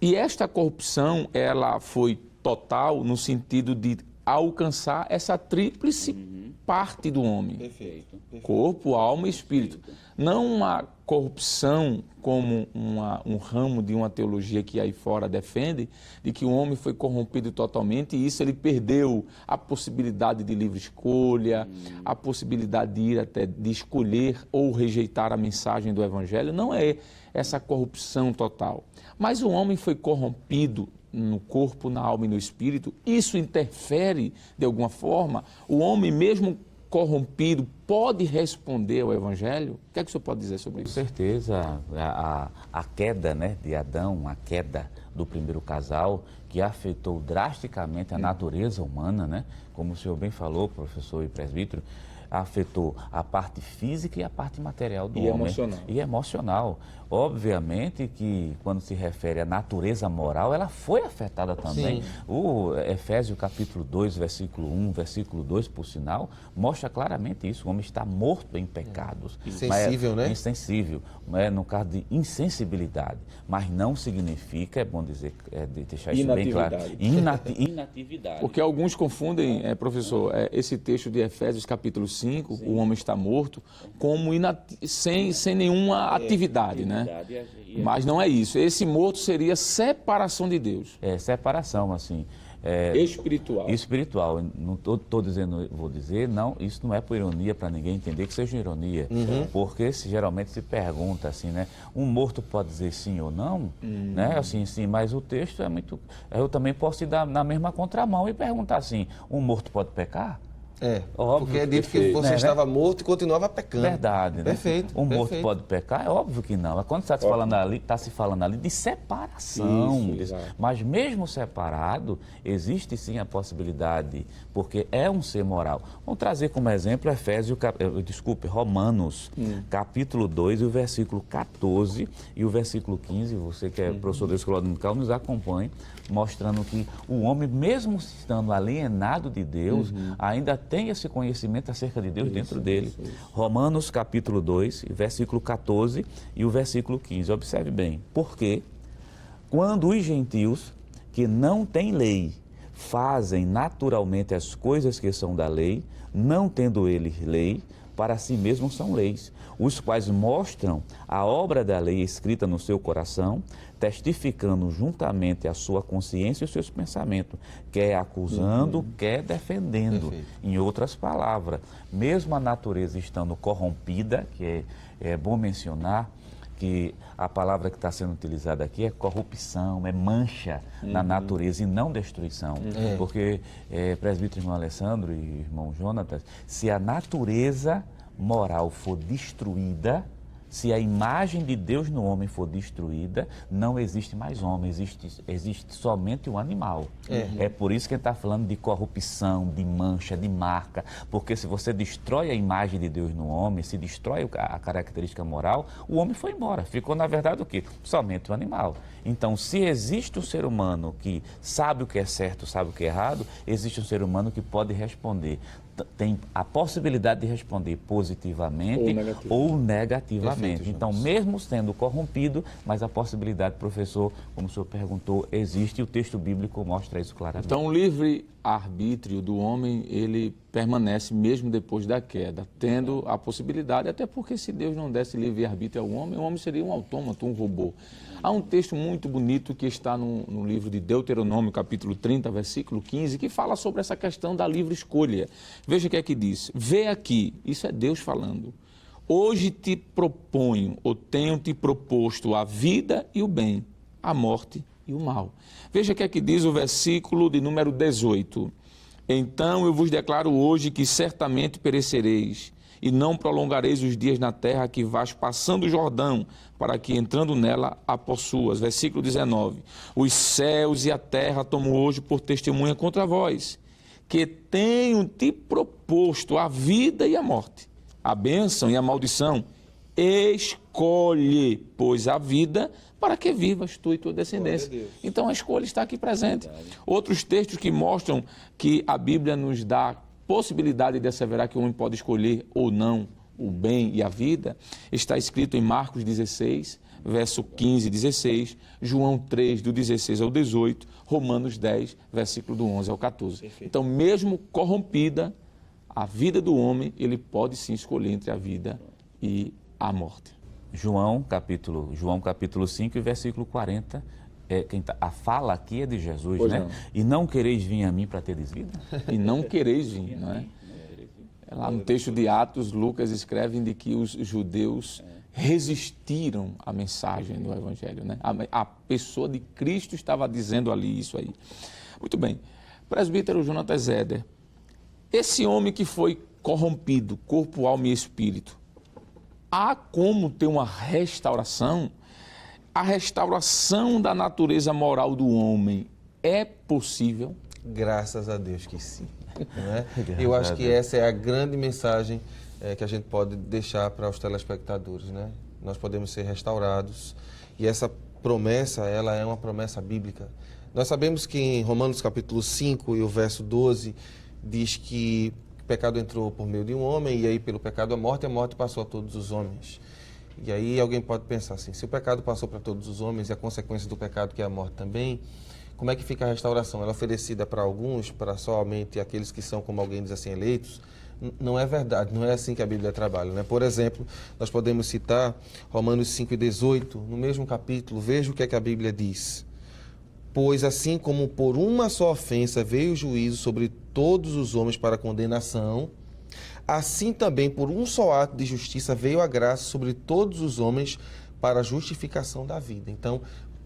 S1: E esta corrupção, ela foi total no sentido de alcançar essa tríplice parte do homem.
S4: Perfeito.
S1: Corpo, alma e espírito. Não uma corrupção como um ramo de uma teologia que aí fora defende, de que o homem foi corrompido totalmente e isso ele perdeu a possibilidade de livre escolha, a possibilidade de ir até de escolher ou rejeitar a mensagem do Evangelho. Não é essa corrupção total. Mas o homem foi corrompido no corpo, na alma e no espírito. Isso interfere de alguma forma? O homem, mesmo corrompido, pode responder ao Evangelho? O que é que o senhor pode dizer sobre isso?
S4: Com certeza, a queda, né, de Adão, a queda do primeiro casal, que afetou drasticamente a natureza humana, né? Como o senhor bem falou, professor e presbítero, afetou a parte física e a parte material do homem.
S1: Emocional.
S4: E emocional. Obviamente que quando se refere à natureza moral, ela foi afetada também.
S3: Sim.
S4: O Efésios capítulo 2, versículo 1, versículo 2, por sinal, mostra claramente isso. O homem está morto em pecados.
S3: Insensível, né?
S4: Insensível, no caso de insensibilidade. Mas não significa, é bom dizer, de deixar isso bem claro, inatividade.
S1: Porque alguns confundem, professor, esse texto de Efésios capítulo 5, o homem está morto, como sem nenhuma atividade, né? Mas não é isso. Esse morto seria separação de Deus.
S4: Separação, assim.
S1: Espiritual.
S4: Espiritual. Não estou dizendo, vou dizer, não, isso não é por ironia para ninguém entender que seja ironia. Porque geralmente se pergunta assim, né? Um morto pode dizer sim ou não, né? Assim, sim, mas o texto é muito. Eu também posso ir na mesma contramão e perguntar assim: um morto pode pecar? Óbvio,
S3: porque é dito que você estava morto e continuava pecando.
S4: Verdade, né?
S3: Perfeito.
S4: Um morto pode pecar? É óbvio que não. Mas quando está se falando ali de separação.
S1: Isso,
S4: mas mesmo separado, existe sim a possibilidade, porque é um ser moral. Vamos trazer como exemplo Romanos, capítulo 2, e o versículo 14 e o versículo 15. Você que é professor da Escola Dominical, nos acompanhe, mostrando que o homem, mesmo estando alienado de Deus, ainda tem esse conhecimento acerca de Deus dentro dele. Romanos capítulo 2, versículo 14 e o versículo 15. Observe bem. Porque quando os gentios que não têm lei fazem naturalmente as coisas que são da lei, não tendo eles lei, para si mesmos são leis, os quais mostram a obra da lei escrita no seu coração, testificando juntamente a sua consciência e os seus pensamentos, quer acusando, quer defendendo.
S3: Perfeito.
S4: Em outras palavras, mesmo a natureza estando corrompida, que é bom mencionar, que a palavra que está sendo utilizada aqui é corrupção, é mancha na natureza e não destruição. Porque, presbítero irmão Alessandro e irmão Jonatas, se a natureza moral for destruída, se a imagem de Deus no homem for destruída, não existe mais homem, existe somente o animal. É por isso que ele está falando de corrupção, de mancha, de marca, porque se você destrói a imagem de Deus no homem, se destrói a característica moral, o homem foi embora. Ficou, na verdade, o quê? Somente o animal. Então, se existe um ser humano que sabe o que é certo, sabe o que é errado, existe um ser humano que pode responder. Tem a possibilidade de responder positivamente ou negativamente.
S3: Perfeito,
S4: então, mesmo sendo corrompido, mas a possibilidade, professor, como o senhor perguntou, existe e o texto bíblico mostra isso claramente.
S1: Então, o livre-arbítrio do homem, ele permanece mesmo depois da queda, tendo a possibilidade, até porque se Deus não desse livre-arbítrio ao homem, o homem seria um autômato, um robô. Há um texto muito bonito que está no livro de Deuteronômio, capítulo 30, versículo 15, que fala sobre essa questão da livre escolha. Veja o que é que diz. Vê aqui, isso é Deus falando. Hoje te proponho, ou tenho te proposto a vida e o bem, a morte e o mal. Veja o que é que diz o versículo de número 18. Então eu vos declaro hoje que certamente perecereis, e não prolongareis os dias na terra que vais passando o Jordão, para que entrando nela a possuas. Versículo 19. Os céus e a terra tomo hoje por testemunha contra vós, que tenho te proposto a vida e a morte, a bênção e a maldição. Escolhe, pois, a vida, para que vivas tu e tua descendência. Então a escolha está aqui presente. Outros textos que mostram que a Bíblia nos dá possibilidade de asseverar que o homem pode escolher ou não o bem e a vida, está escrito em Marcos 16, verso 15 e 16, João 3, do 16 ao 18, Romanos 10, versículo do 11 ao 14. Perfeito. Então, mesmo corrompida, a vida do homem, ele pode sim escolher entre a vida e a morte.
S4: João capítulo 5, versículo 40, a fala aqui é de Jesus, pois né? Não. E não quereis vir a mim para teres vida?
S1: E não quereis vir, não é? Lá no texto de Atos, Lucas escreve de que os judeus resistiram à mensagem do Evangelho, né? A pessoa de Cristo estava dizendo ali isso aí. Muito bem. Presbítero Jonatas Eder, esse homem que foi corrompido, corpo, alma e espírito, há como ter uma restauração? A restauração da natureza moral do homem é possível?
S3: Graças a Deus que sim. Não é? Eu acho que essa é a grande mensagem que a gente pode deixar para os telespectadores, né? Nós podemos ser restaurados e essa promessa, ela é uma promessa bíblica. Nós sabemos que em Romanos capítulo 5 e o verso 12 diz que o pecado entrou por meio de um homem e aí pelo pecado a morte passou a todos os homens. E aí alguém pode pensar assim, se o pecado passou para todos os homens e a consequência do pecado que é a morte também, como é que fica a restauração? Ela é oferecida para alguns, para somente aqueles que são, como alguém diz assim, eleitos? Não é verdade, não é assim que a Bíblia trabalha, né? Por exemplo, nós podemos citar Romanos 5 e 18, no mesmo capítulo, veja o que é que a Bíblia diz. Pois assim como por uma só ofensa veio o juízo sobre todos os homens para condenação, assim também por um só ato de justiça veio a graça sobre todos os homens para a justificação da vida. Então,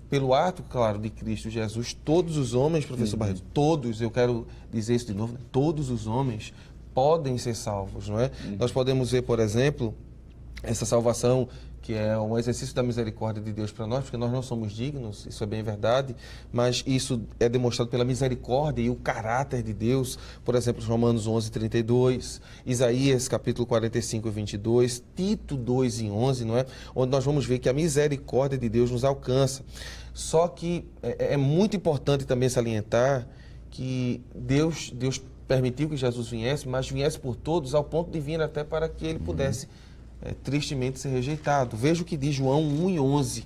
S3: pelo ato, claro, de Cristo Jesus, todos os homens, professor Barreto, todos, eu quero dizer isso de novo, né? Todos os homens podem ser salvos, não é? Nós podemos ver, por exemplo, essa salvação que é um exercício da misericórdia de Deus para nós, porque nós não somos dignos, isso é bem verdade, mas isso é demonstrado pela misericórdia e o caráter de Deus, por exemplo, Romanos 11, 32, Isaías capítulo 45, 22, Tito 2 e 11, não é? Onde nós vamos ver que a misericórdia de Deus nos alcança. Só que é muito importante também salientar que Deus permitiu que Jesus viesse, mas viesse por todos ao ponto de vir até para que ele pudesse tristemente ser rejeitado. Veja o que diz João 1 e 11.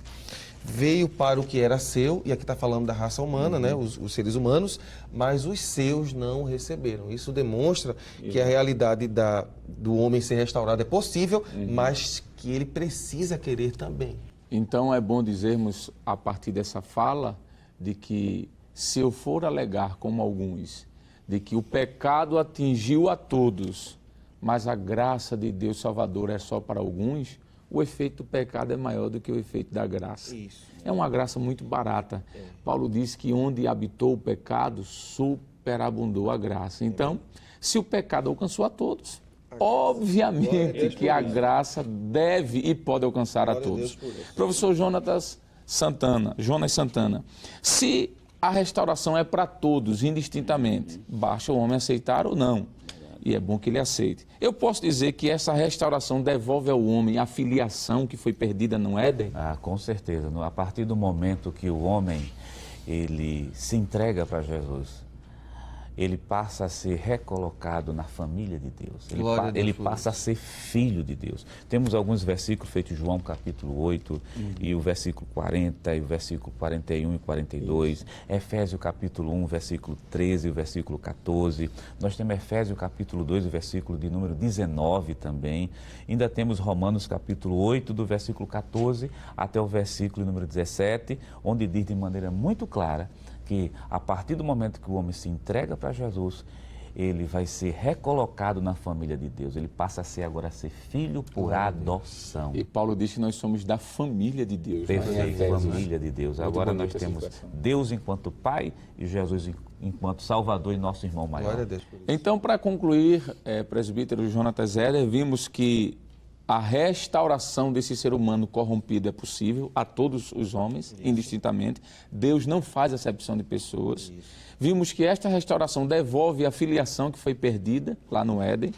S3: Veio para o que era seu, e aqui está falando da raça humana, né, os seres humanos, mas os seus não receberam. Isso demonstra que a realidade do homem ser restaurado é possível, mas que ele precisa querer também.
S1: Então é bom dizermos, a partir dessa fala, de que se eu for alegar, como alguns, de que o pecado atingiu a todos, mas a graça de Deus Salvador é só para alguns, o efeito do pecado é maior do que o efeito da graça. Isso. É uma graça muito barata. Paulo diz que onde habitou o pecado, superabundou a graça. Então, se o pecado alcançou a todos, obviamente que a graça deve e pode alcançar a todos. Professor Jonas Santana, se a restauração é para todos, indistintamente, basta o homem aceitar ou não. E é bom que ele aceite. Eu posso dizer que essa restauração devolve ao homem a filiação que foi perdida no Éden?
S4: Com certeza. A partir do momento que o homem ele se entrega para Jesus, ele passa a ser recolocado na família de Deus.
S3: Glória a Deus
S4: Ele
S3: por
S4: passa a ser filho de Deus. Temos alguns versículos feitos em João capítulo 8, e o versículo 40, e o versículo 41 e 42. Efésios capítulo 1, versículo 13 e o versículo 14. Nós temos Efésios capítulo 2, o versículo de número 19 também. Ainda temos Romanos capítulo 8, do versículo 14 até o versículo número 17, onde diz de maneira muito clara que a partir do momento que o homem se entrega para Jesus, ele vai ser recolocado na família de Deus. Ele passa a ser agora filho por adoção.
S1: E Paulo diz que nós somos da família de Deus.
S4: Perfeito, família de Deus. Agora nós
S1: bonita
S4: temos
S1: essa expressão.
S4: Deus enquanto Pai e Jesus enquanto Salvador e nosso irmão maior.
S3: Glória a Deus por isso.
S1: Então, para concluir, presbítero Jonatas Éder, vimos que a restauração desse ser humano corrompido é possível a todos os homens, indistintamente. Deus não faz acepção de pessoas. Vimos que esta restauração devolve a filiação que foi perdida lá no Éden.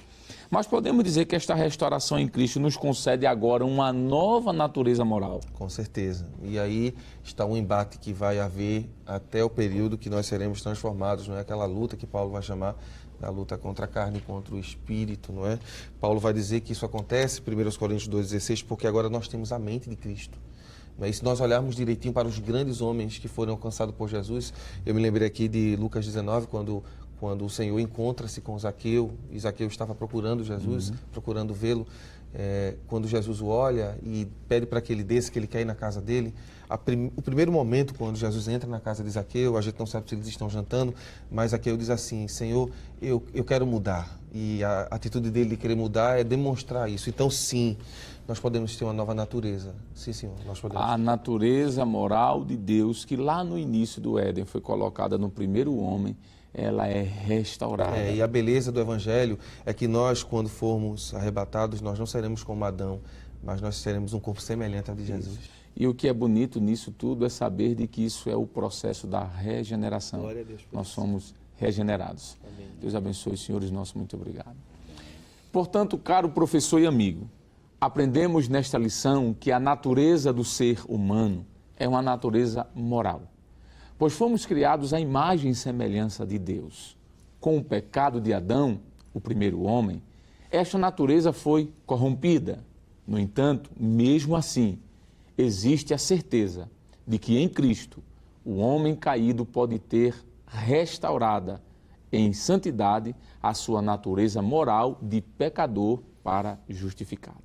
S1: Mas podemos dizer que esta restauração em Cristo nos concede agora uma nova natureza moral.
S3: Com certeza. E aí está um embate que vai haver até o período que nós seremos transformados, não é? Aquela luta que Paulo vai chamar da luta contra a carne e contra o espírito, não é? Paulo vai dizer que isso acontece, 1 Coríntios 2,16, porque agora nós temos a mente de Cristo. E se nós olharmos direitinho para os grandes homens que foram alcançados por Jesus, eu me lembrei aqui de Lucas 19, quando o Senhor encontra-se com Zaqueu, e Zaqueu estava procurando Jesus, procurando vê-lo. Quando Jesus o olha e pede para que ele desça, que ele quer ir na casa dele, o primeiro momento, quando Jesus entra na casa de Zaqueu, a gente não sabe se eles estão jantando, mas Zaqueu diz assim: Senhor, eu quero mudar. E a atitude dele de querer mudar é demonstrar isso. Então, sim, nós podemos ter uma nova natureza. Sim, Senhor, nós podemos.
S1: A natureza moral de Deus, que lá no início do Éden foi colocada no primeiro homem, ela é restaurada.
S3: E a beleza do Evangelho é que nós, quando formos arrebatados, nós não seremos como Adão, mas nós teremos um corpo semelhante ao de Jesus.
S1: E o que é bonito nisso tudo é saber de que isso é o processo da regeneração.
S3: Glória a Deus por
S1: Nós
S3: isso.
S1: somos regenerados.
S3: Amém.
S1: Deus abençoe, senhores nossos, muito obrigado. Portanto, caro professor e amigo, aprendemos nesta lição que a natureza do ser humano é uma natureza moral, pois fomos criados à imagem e semelhança de Deus. Com o pecado de Adão, o primeiro homem, esta natureza foi corrompida. No entanto, mesmo assim, existe a certeza de que em Cristo o homem caído pode ter restaurada em santidade a sua natureza moral de pecador para justificado.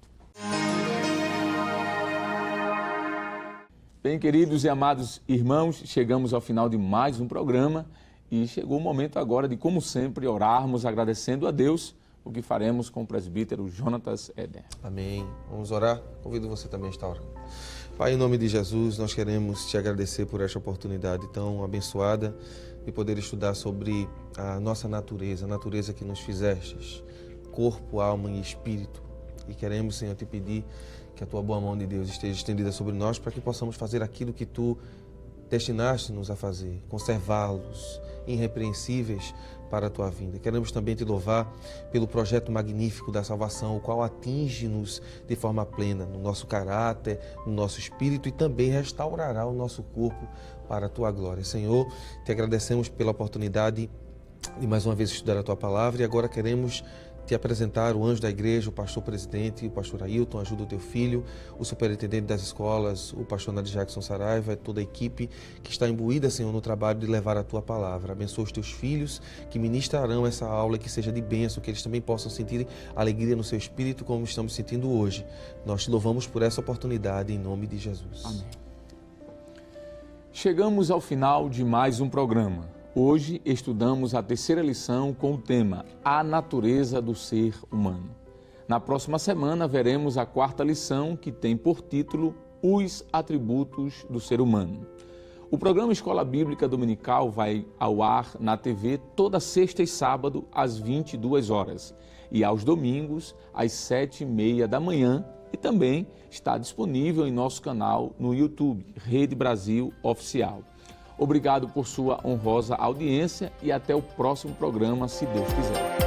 S1: Bem, queridos e amados irmãos, chegamos ao final de mais um programa e chegou o momento agora de, como sempre, orarmos agradecendo a Deus, o que faremos com o presbítero Jonatas Éder.
S3: Amém. Vamos orar? Convido você também a estar orando. Pai, em nome de Jesus, nós queremos te agradecer por esta oportunidade tão abençoada de poder estudar sobre a nossa natureza, a natureza que nos fizestes, corpo, alma e espírito. E queremos, Senhor, te pedir que a tua boa mão de Deus esteja estendida sobre nós para que possamos fazer aquilo que tu destinaste-nos a fazer, conservá-los irrepreensíveis para a tua vinda. Queremos também te louvar pelo projeto magnífico da salvação, o qual atinge-nos de forma plena no nosso caráter, no nosso espírito e também restaurará o nosso corpo para a tua glória. Senhor, te agradecemos pela oportunidade de mais uma vez estudar a tua palavra e agora queremos te apresentar o anjo da igreja, o pastor presidente, o pastor Ailton, ajuda o teu filho, o superintendente das escolas, o pastor Nadir Jackson Saraiva, toda a equipe que está imbuída, Senhor, no trabalho de levar a tua palavra. Abençoa os teus filhos que ministrarão essa aula, que seja de bênção, que eles também possam sentir alegria no seu espírito, como estamos sentindo hoje. Nós te louvamos por essa oportunidade, em nome de Jesus.
S1: Amém. Chegamos ao final de mais um programa. Hoje estudamos a terceira lição com o tema A Natureza do Ser Humano. Na próxima semana veremos a quarta lição, que tem por título Os Atributos do Ser Humano. O programa Escola Bíblica Dominical vai ao ar na TV toda sexta e sábado às 22 horas e aos domingos às 7h30 da manhã e também está disponível em nosso canal no YouTube, Rede Brasil Oficial. Obrigado por sua honrosa audiência e até o próximo programa, se Deus quiser.